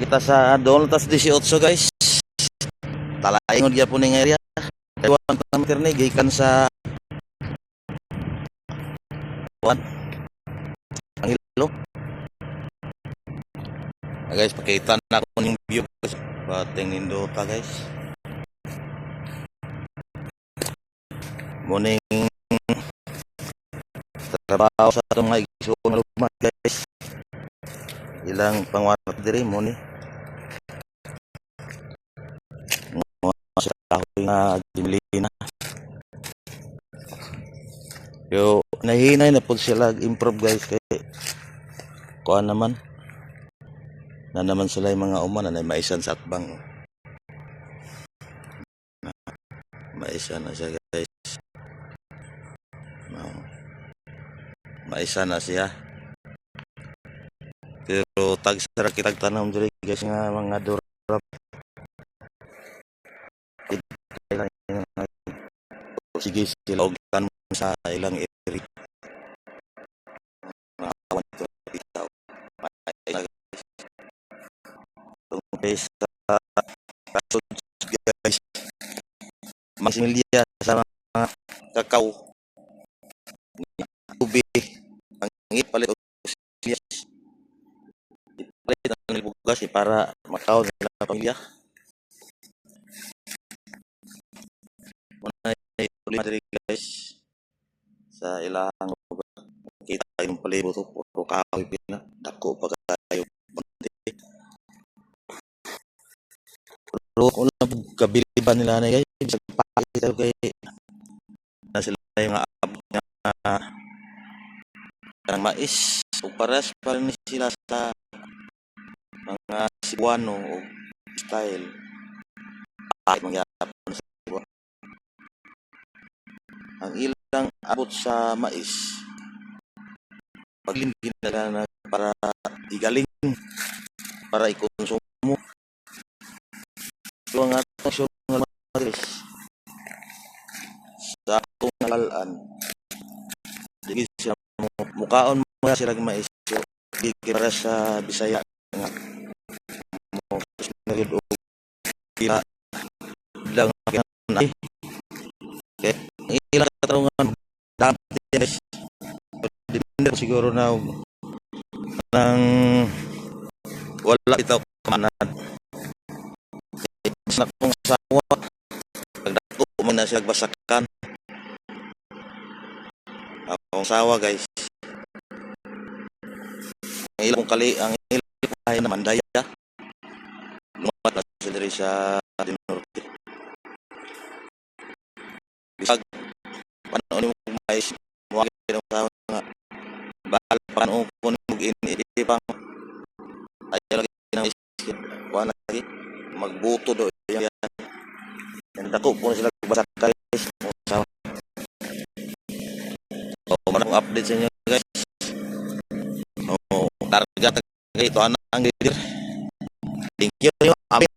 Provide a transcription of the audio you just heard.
kita sa doon tas 18 guys. Talaingon gyud po ning area. Ewan pa meter ni gikan sa what? Ang ilo. Guys, pakita na ako ning view guys. Bating nindota guys. Morning trabaho sa itong mga igsoon na luma guys. Ilang pangwarat diri mo ni. Mga kahoy na gimilina. Yo, nahinay na po sila improve guys kay kuan naman. Na naman sila yung mga uman na maisan sa atbang. Maisan na siya guys. Maisan na siya. Pero tag sa kitag tanam diri guys nga mga durap. Sige sila og tan sa ilang area. Guys, guys, mas milya sa mga kakao, ubi, ang ipalit o sibuyas. Ipalit ang bugas para makaon nila ng pamilya. Muna yung guys sa ilang lugar. Kita yung palibot o puro kahoy pina. Dako pa kayo. Pero kung nagkabiliban nila na guys, pakita ko kay na sila yung abot ng mais o pares pa rin sila sa mga Cebuano o style. Mangyapon sa Cebuano. Ang ilang abot sa mais paglimpin na para igaling para ikonsumo. So ang atong mga sa atong nalaan dili siya mukaon mo sila mais so di para sa Bisaya nga mo nagid og ila lang ay okay ilang katarungan dati guys depende siguro na nang wala itaw kamanad sa kong sawa pagdato man na siya basakan akong sawa guys ang ilang kali ang ilang ay naman daya lumat na sila rin sa Norte bisag paano mo mais muwagin ang sawa nga bahal paano po mo ginipang ayaw lagi ng isip wala lagi magbuto do yan yan dako po na sila basak guys so marang update sa inyo guys target ito ang leader thank you amin